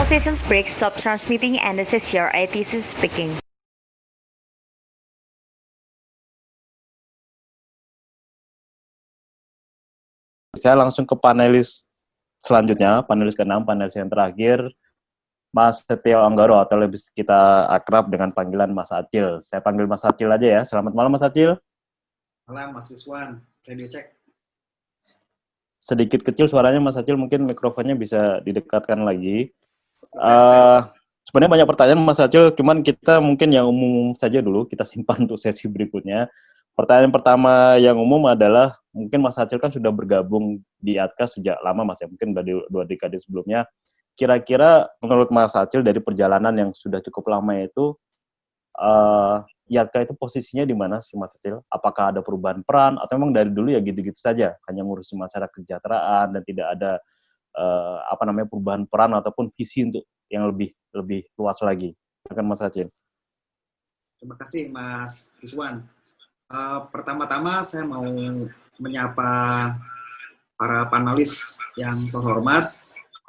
sessions break, stop transmitting, and this is your ITC speaking. Saya langsung ke panelis selanjutnya, panelis ke-6, panelis yang terakhir, Mas Setio Anggoro, atau lebih kita akrab dengan panggilan Mas Acil. Saya panggil Mas Acil aja ya. Selamat malam, Mas Acil. Malam, Mas Wiswan. Radio cek. Sedikit kecil suaranya, Mas Acil. Mungkin mikrofonnya bisa didekatkan lagi. Sebenarnya banyak pertanyaan, Mas Acil. Cuman kita mungkin yang umum saja dulu. Kita simpan untuk sesi berikutnya. Pertanyaan pertama yang umum adalah, mungkin Mas Acil kan sudah bergabung di ATKA sejak lama, Mas ya. Mungkin dari 2 dekade sebelumnya. Kira-kira menurut Mas Acil dari perjalanan yang sudah cukup lama itu, IATKA itu posisinya di mana sih, Mas Acil? Apakah ada perubahan peran atau memang dari dulu ya gitu-gitu saja, hanya ngurusin masyarakat kesejahteraan dan tidak ada perubahan peran ataupun visi untuk yang lebih luas lagi? Silakan Mas Acil. Terima kasih Mas Wiswan. Pertama-tama saya mau menyapa para panelis yang terhormat.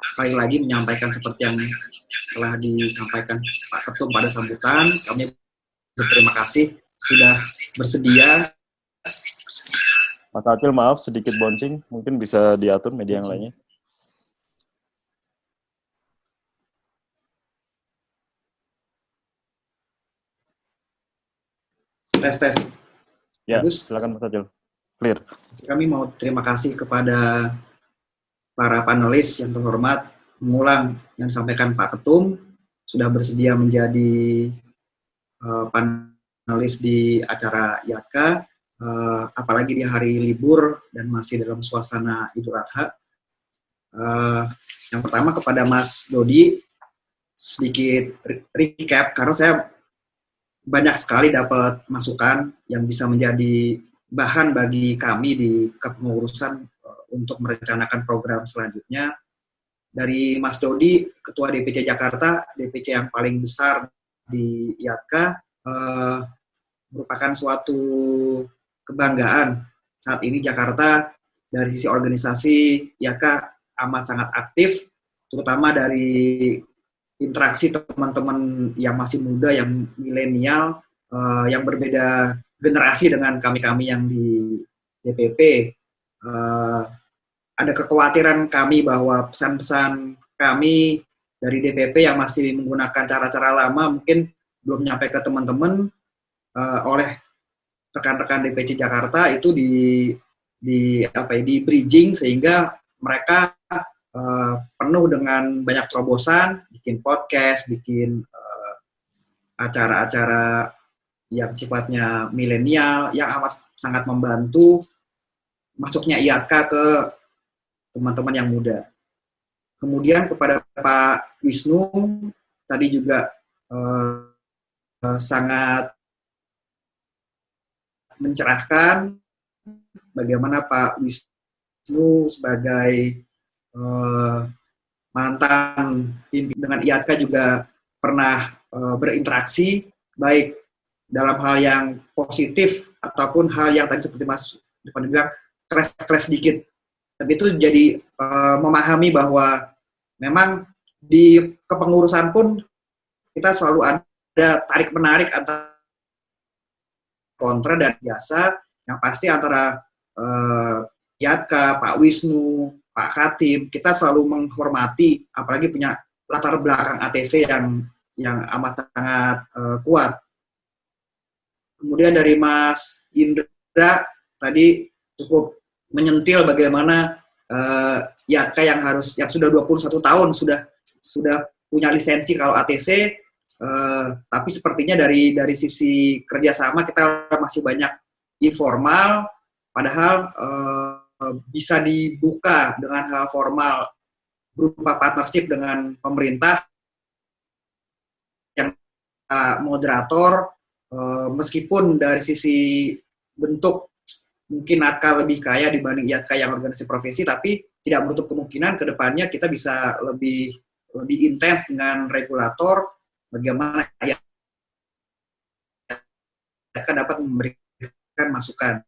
Sekali lagi menyampaikan seperti yang telah disampaikan Pak Ketum pada sambutan. Kami berterima kasih sudah bersedia. Mas Acil, maaf sedikit bouncing, mungkin bisa diatur media yang lainnya. Tes. Ya, bagus. Silakan Mas Acil. Clear. Kami mau terima kasih kepada para panelis yang terhormat, mengulang yang disampaikan Pak Ketum, sudah bersedia menjadi panelis di acara IATKA, apalagi di hari libur dan masih dalam suasana Idul Adha. Yang pertama kepada Mas Dodi, sedikit recap, karena saya banyak sekali dapat masukan yang bisa menjadi bahan bagi kami di kepengurusan untuk merencanakan program selanjutnya. Dari Mas Dodi, Ketua DPC Jakarta, DPC yang paling besar di IATKA, merupakan suatu kebanggaan. Saat ini Jakarta dari sisi organisasi IATKA amat sangat aktif, terutama dari interaksi teman-teman yang masih muda, yang milenial, yang berbeda generasi dengan kami-kami yang di DPP. Ada kekhawatiran kami bahwa pesan-pesan kami dari DPP yang masih menggunakan cara-cara lama mungkin belum nyampe ke teman-teman oleh rekan-rekan DPC Jakarta itu di bridging sehingga mereka penuh dengan banyak terobosan, bikin podcast, bikin acara-acara yang sifatnya milenial yang amat sangat membantu masuknya IATKA ke teman-teman yang muda. Kemudian kepada Pak Wisnu, tadi juga sangat mencerahkan bagaimana Pak Wisnu sebagai mantan pimpinan dengan IATKA juga pernah berinteraksi, baik dalam hal yang positif ataupun hal yang tadi seperti Mas Depan bilang, crash sedikit. Tapi itu jadi memahami bahwa memang di kepengurusan pun kita selalu ada tarik-menarik antara kontra dan biasa, yang pasti antara IATKA, Pak Wisnu, Pak Khatib, kita selalu menghormati, apalagi punya latar belakang ATC yang amat sangat kuat. Kemudian dari Mas Indra tadi cukup menyentil bagaimana IATKA yang sudah 21 tahun sudah punya lisensi kalau ATC, tapi sepertinya dari sisi kerjasama kita masih banyak informal, padahal bisa dibuka dengan hal formal berupa partnership dengan pemerintah yang moderator, meskipun dari sisi bentuk mungkin ATKA lebih kaya dibanding IATKA yang organisasi profesi, tapi tidak menutup kemungkinan ke depannya kita bisa lebih intens dengan regulator, bagaimana IATKA dapat memberikan masukan.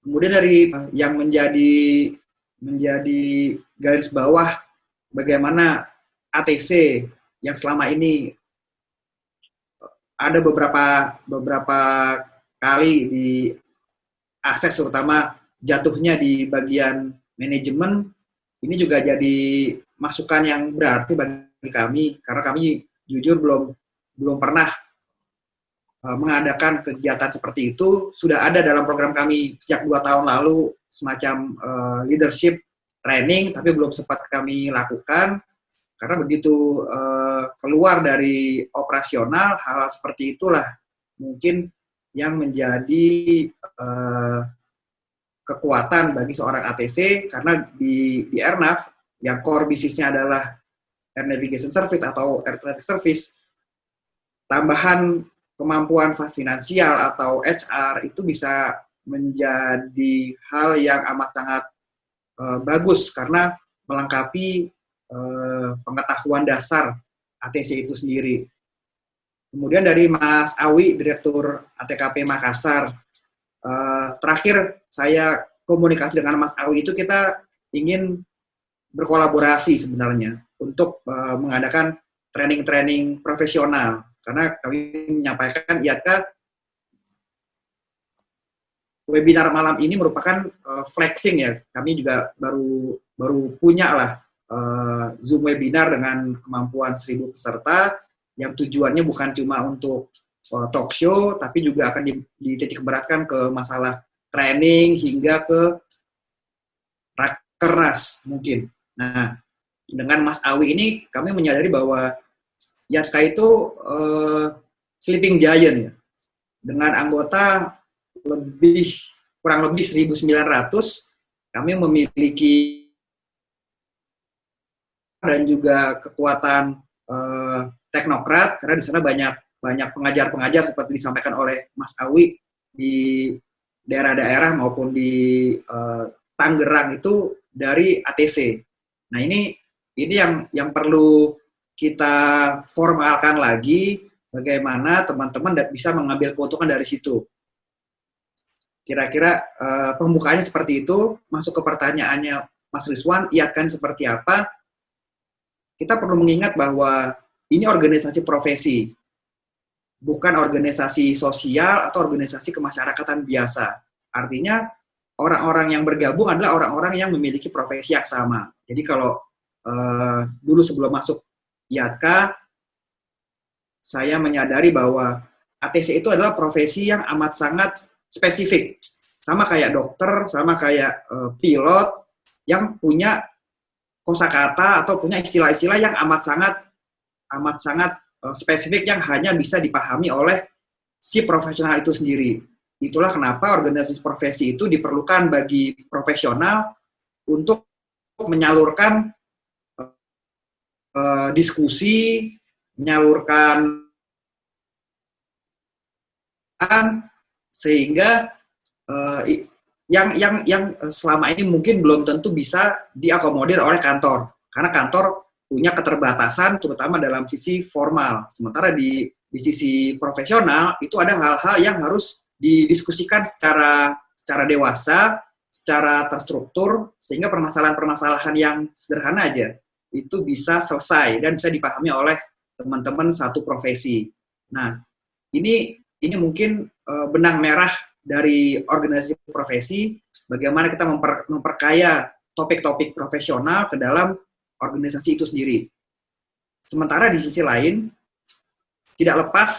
Kemudian dari yang menjadi garis bawah bagaimana ATC yang selama ini ada beberapa kali di akses, terutama jatuhnya di bagian manajemen, ini juga jadi masukan yang berarti bagi kami, karena kami jujur belum pernah mengadakan kegiatan seperti itu. Sudah ada dalam program kami sejak 2 tahun lalu semacam leadership training, tapi belum sempat kami lakukan karena begitu keluar dari operasional, hal-hal seperti itulah mungkin yang menjadi kekuatan bagi seorang ATC, karena di Airnav yang core bisnisnya adalah Air Navigation Service atau Air Traffic Service, tambahan kemampuan finansial atau HR itu bisa menjadi hal yang amat sangat bagus karena melengkapi pengetahuan dasar ATC itu sendiri. Kemudian dari Mas Awi, Direktur ATKP Makassar, terakhir saya komunikasi dengan Mas Awi itu kita ingin berkolaborasi sebenarnya untuk mengadakan training-training profesional, karena kami menyampaikan IATKA webinar malam ini merupakan flexing ya. Kami juga baru punya lah Zoom webinar dengan kemampuan 1.000 peserta yang tujuannya bukan cuma untuk talk show, tapi juga akan dititik beratkan ke masalah training hingga ke rakernas mungkin. Nah, dengan Mas Awi ini kami menyadari bahwa IATKA itu sleeping giant ya. Dengan anggota kurang lebih 1.900, kami memiliki dan juga kekuatan teknokrat, karena di sana banyak pengajar-pengajar seperti disampaikan oleh Mas Awi di daerah-daerah maupun di Tangerang itu dari ATC. Nah, ini yang perlu kita formalkan lagi, bagaimana teman-teman bisa mengambil keuntungan dari situ. Kira-kira pembukaannya seperti itu. Masuk ke pertanyaannya Mas Rizwan, IATKA seperti apa? Kita perlu mengingat bahwa ini organisasi profesi, bukan organisasi sosial atau organisasi kemasyarakatan biasa. Artinya orang-orang yang bergabung adalah orang-orang yang memiliki profesi yang sama. Jadi kalau dulu sebelum masuk IATKA, saya menyadari bahwa ATC itu adalah profesi yang amat sangat spesifik. Sama kayak dokter, sama kayak pilot yang punya kosakata atau punya istilah-istilah yang amat sangat spesifik yang hanya bisa dipahami oleh si profesional itu sendiri. Itulah kenapa organisasi profesi itu diperlukan bagi profesional untuk menyalurkan diskusi, menyalurkan sehingga yang selama ini mungkin belum tentu bisa diakomodir oleh kantor, karena kantor punya keterbatasan terutama dalam sisi formal. Sementara di sisi profesional itu ada hal-hal yang harus didiskusikan secara dewasa, secara terstruktur, sehingga permasalahan-permasalahan yang sederhana aja itu bisa selesai dan bisa dipahami oleh teman-teman satu profesi. Nah, ini mungkin benang merah dari organisasi profesi, bagaimana kita memperkaya topik-topik profesional ke dalam organisasi itu sendiri. Sementara di sisi lain, tidak lepas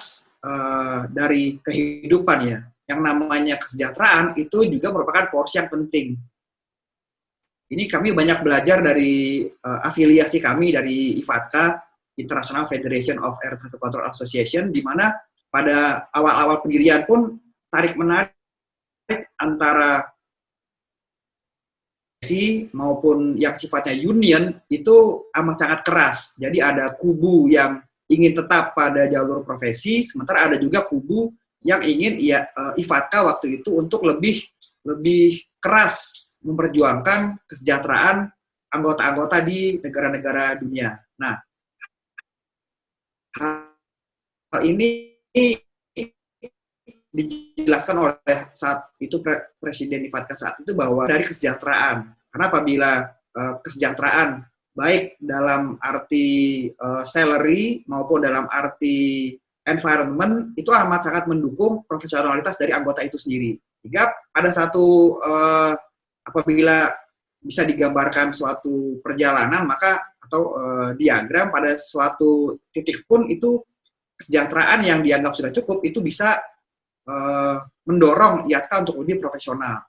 dari kehidupan ya, yang namanya kesejahteraan itu juga merupakan porsi yang penting. Ini kami banyak belajar dari afiliasi kami dari IFATKA, International Federation of Air Traffic Control Association, di mana pada awal-awal pendirian pun tarik-menarik antara maupun yang sifatnya union itu amat sangat keras. Jadi ada kubu yang ingin tetap pada jalur profesi, sementara ada juga kubu yang ingin IFATKA waktu itu untuk lebih keras memperjuangkan kesejahteraan anggota-anggota di negara-negara dunia. Nah, hal ini dijelaskan oleh saat itu Presiden IFATKA saat itu bahwa dari kesejahteraan. Karena apabila kesejahteraan baik dalam arti salary maupun dalam arti environment, itu amat sangat mendukung profesionalitas dari anggota itu sendiri. Jika pada satu apabila bisa digambarkan suatu perjalanan, maka atau diagram pada suatu titik pun itu kesejahteraan yang dianggap sudah cukup itu bisa mendorong IATKA untuk lebih profesional.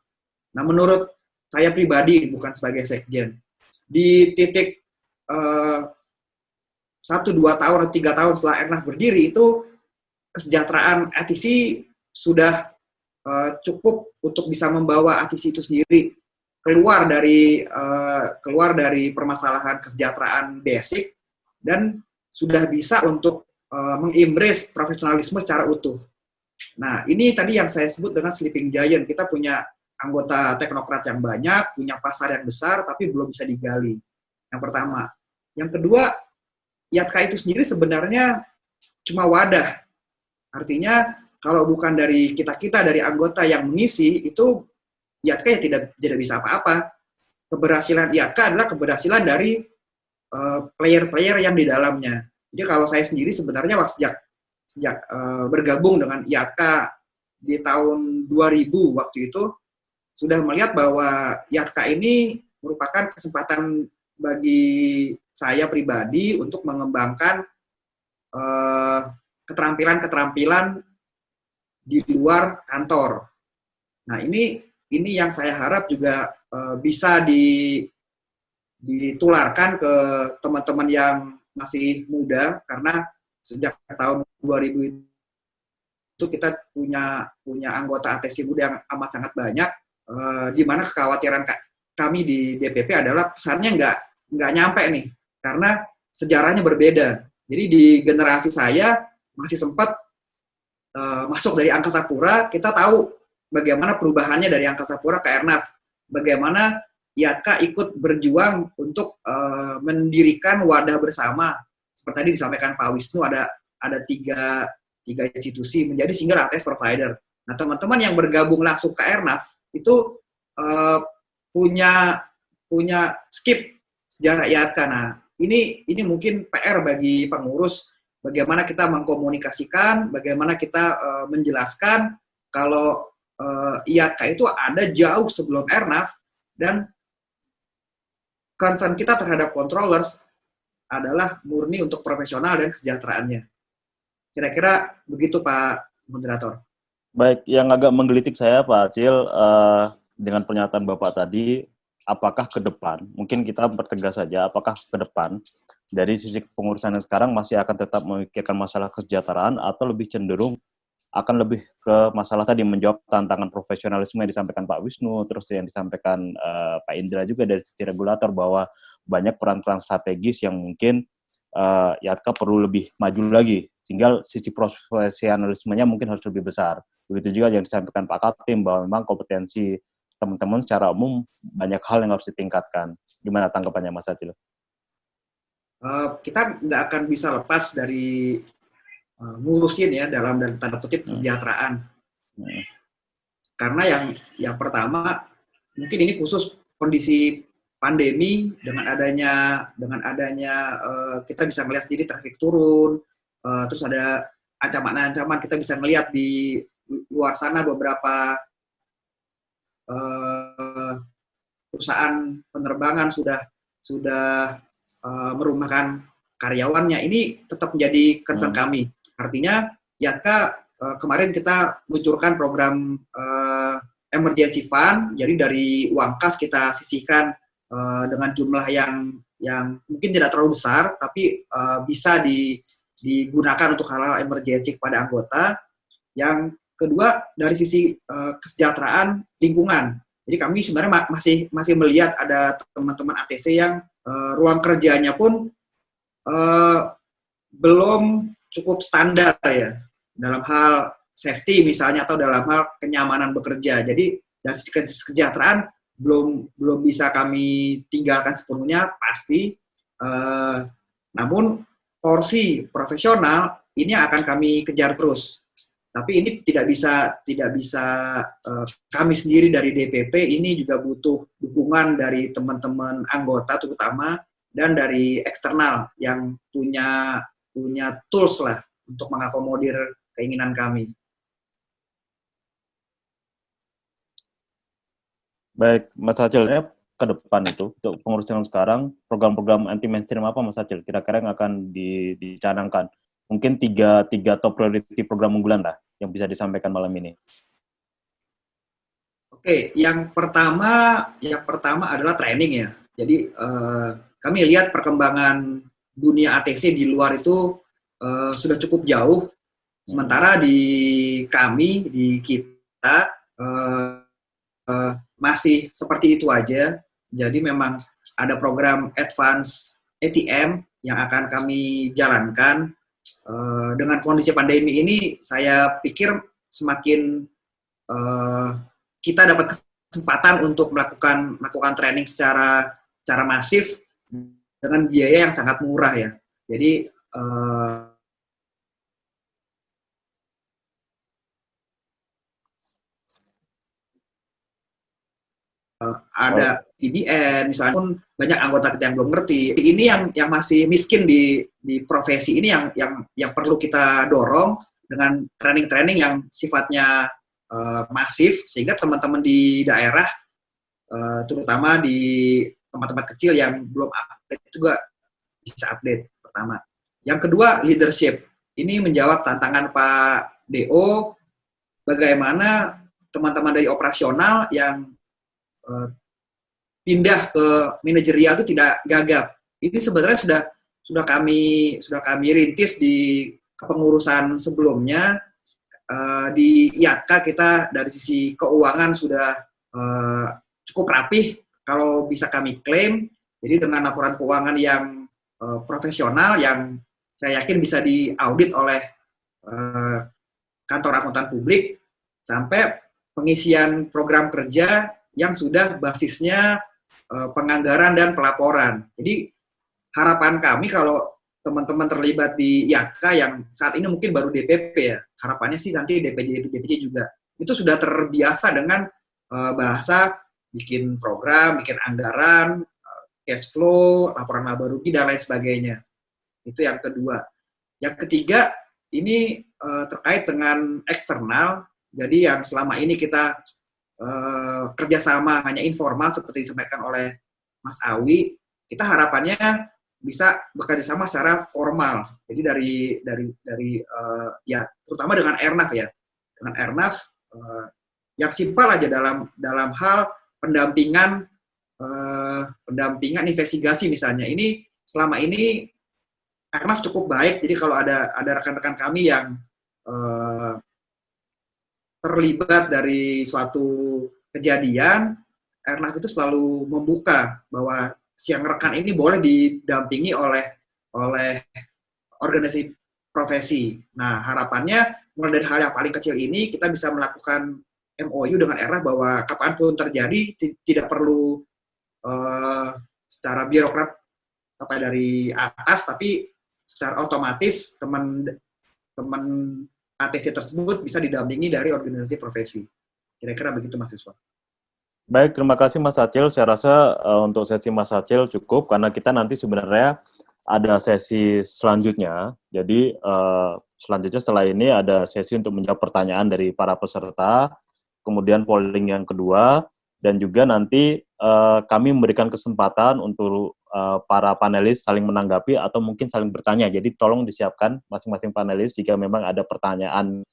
Nah, menurut saya pribadi, bukan sebagai sekjen, di titik 1, 2 tahun, 3 tahun setelah Airnav berdiri, itu kesejahteraan ATC sudah cukup untuk bisa membawa ATC itu sendiri keluar dari permasalahan kesejahteraan basic dan sudah bisa untuk mengembrace profesionalisme secara utuh. Nah, ini tadi yang saya sebut dengan sleeping giant. Kita punya anggota teknokrat yang banyak, punya pasar yang besar, tapi belum bisa digali. Yang pertama. Yang kedua, IATKA itu sendiri sebenarnya cuma wadah. Artinya, kalau bukan dari kita-kita, dari anggota yang mengisi, itu IATKA ya tidak bisa apa-apa. Keberhasilan IATKA adalah keberhasilan dari player-player yang di dalamnya. Jadi kalau saya sendiri sebenarnya sejak bergabung dengan IATKA di tahun 2000 waktu itu, sudah melihat bahwa IATKA ini merupakan kesempatan bagi saya pribadi untuk mengembangkan keterampilan-keterampilan di luar kantor. Nah, ini yang saya harap juga bisa ditularkan ke teman-teman yang masih muda, karena sejak tahun 2000 itu kita punya anggota ATC muda yang amat sangat banyak, di mana kekhawatiran kami di DPP adalah pesannya nggak nyampe nih, karena sejarahnya berbeda. Jadi di generasi saya masih sempat masuk dari Angkasa Pura, kita tahu bagaimana perubahannya dari Angkasa Pura ke Airnav, bagaimana IATKA ikut berjuang untuk mendirikan wadah bersama. Seperti tadi disampaikan Pak Wisnu, ada tiga institusi menjadi single ATS provider. Nah, teman-teman yang bergabung langsung ke Airnav itu punya skip sejarah IATKA. Nah, ini mungkin PR bagi pengurus, bagaimana kita mengkomunikasikan, bagaimana kita menjelaskan kalau IATKA itu ada jauh sebelum Airnav, dan concern kita terhadap controllers adalah murni untuk profesional dan kesejahteraannya. Kira-kira begitu, Pak Moderator. Baik, yang agak menggelitik saya, Pak Acil, dengan pernyataan Bapak tadi, apakah ke depan, mungkin kita mempertegas saja, apakah ke depan, dari sisi kepengurusan yang sekarang masih akan tetap memikirkan masalah kesejahteraan, atau lebih cenderung akan lebih ke masalah tadi, menjawab tantangan profesionalisme yang disampaikan Pak Wisnu, terus yang disampaikan Pak Indra juga dari sisi regulator, bahwa banyak peran-peran strategis yang mungkin IATKA perlu lebih maju lagi, tinggal sisi profesionalismenya mungkin harus lebih besar. Begitu juga yang disampaikan Pak Katim, bahwa memang kompetensi teman-teman secara umum banyak hal yang harus ditingkatkan. Gimana tanggapannya, Mas Acil? Kita nggak akan bisa lepas dari ngurusin ya dalam tanda kutip kesejahteraan. Karena yang pertama, mungkin ini khusus kondisi pandemi, dengan adanya kita bisa melihat sendiri traffic turun, terus ada ancaman-ancaman, kita bisa melihat di luar sana beberapa perusahaan penerbangan sudah merumahkan karyawannya. Ini tetap menjadi concern kami. Artinya, IATKA kemarin kita luncurkan program emergency fund, jadi dari uang kas kita sisihkan dengan jumlah yang mungkin tidak terlalu besar, tapi bisa digunakan untuk hal-hal emergency kepada anggota. Yang kedua, dari sisi kesejahteraan lingkungan. Jadi kami sebenarnya masih melihat ada teman-teman ATC yang ruang kerjanya pun belum cukup standar ya, dalam hal safety misalnya, atau dalam hal kenyamanan bekerja. Jadi dari sisi kesejahteraan belum bisa kami tinggalkan sepenuhnya, pasti. Namun porsi profesional ini akan kami kejar terus. Tapi ini tidak bisa kami sendiri dari DPP, ini juga butuh dukungan dari teman-teman anggota, terutama dan dari eksternal yang punya tools lah untuk mengakomodir keinginan kami. Baik, Mas Acilnya ke depan itu, untuk pengurus yang sekarang, program-program anti mainstream apa Mas Acil kira-kira yang akan dicanangkan? Mungkin tiga top priority program unggulan lah yang bisa disampaikan malam ini. Oke, yang pertama adalah training ya. Jadi kami lihat perkembangan dunia ATC di luar itu sudah cukup jauh. Sementara di kita masih seperti itu aja. Jadi memang ada program advance ATM yang akan kami jalankan. Dengan kondisi pandemi ini, saya pikir semakin kita dapat kesempatan untuk melakukan training secara masif dengan biaya yang sangat murah ya. Jadi ada PBN misalnya, pun banyak anggota kita yang belum ngerti. Ini yang masih miskin di profesi ini yang perlu kita dorong dengan training yang sifatnya masif, sehingga teman-teman di daerah, terutama di tempat-tempat kecil yang belum update juga bisa update. Pertama. Yang kedua, leadership. Ini menjawab tantangan Pak DO, bagaimana teman-teman dari operasional yang pindah ke manajerial itu tidak gagap. Ini sebenarnya sudah kami rintis di kepengurusan sebelumnya. Di IATKA kita dari sisi keuangan sudah cukup rapih kalau bisa kami klaim. Jadi dengan laporan keuangan yang profesional, yang saya yakin bisa diaudit oleh kantor akuntan publik, sampai pengisian program kerja yang sudah basisnya penganggaran dan pelaporan. Jadi harapan kami kalau teman-teman terlibat di IATKA yang saat ini mungkin baru DPP ya, harapannya sih nanti DPJ juga itu sudah terbiasa dengan bahasa bikin program, bikin anggaran, cash flow, laporan laba rugi dan lain sebagainya. Itu yang kedua. Yang ketiga ini terkait dengan eksternal. Jadi yang selama ini kita kerjasama hanya informal seperti disampaikan oleh Mas Awi, kita harapannya bisa bekerja sama secara formal. Jadi dari ya terutama dengan Airnav ya, dengan Airnav yang simpel aja dalam hal pendampingan investigasi misalnya. Ini selama ini Airnav cukup baik. Jadi kalau ada rekan-rekan kami yang terlibat dari suatu kejadian, Airnav itu selalu membuka bahwa si yang rekan ini boleh didampingi oleh organisasi profesi. Nah, harapannya mulai dari hal yang paling kecil ini kita bisa melakukan MOU dengan Airnav bahwa kapanpun terjadi tidak perlu secara birokrat dari atas, tapi secara otomatis teman ATC tersebut bisa didampingi dari organisasi profesi. Kira-kira begitu Mas Siswa. Baik, terima kasih Mas Acil. Saya rasa untuk sesi Mas Acil cukup, karena kita nanti sebenarnya ada sesi selanjutnya. Jadi selanjutnya setelah ini ada sesi untuk menjawab pertanyaan dari para peserta, kemudian polling yang kedua, dan juga nanti kami memberikan kesempatan untuk para panelis saling menanggapi atau mungkin saling bertanya. Jadi tolong disiapkan masing-masing panelis jika memang ada pertanyaan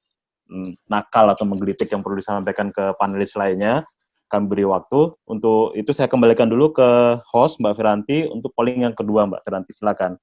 nakal atau menggelitik yang perlu disampaikan ke panelis lainnya. Kami beri waktu. Untuk itu saya kembalikan dulu ke host Mbak Firanti untuk polling yang kedua, Mbak Firanti, silakan.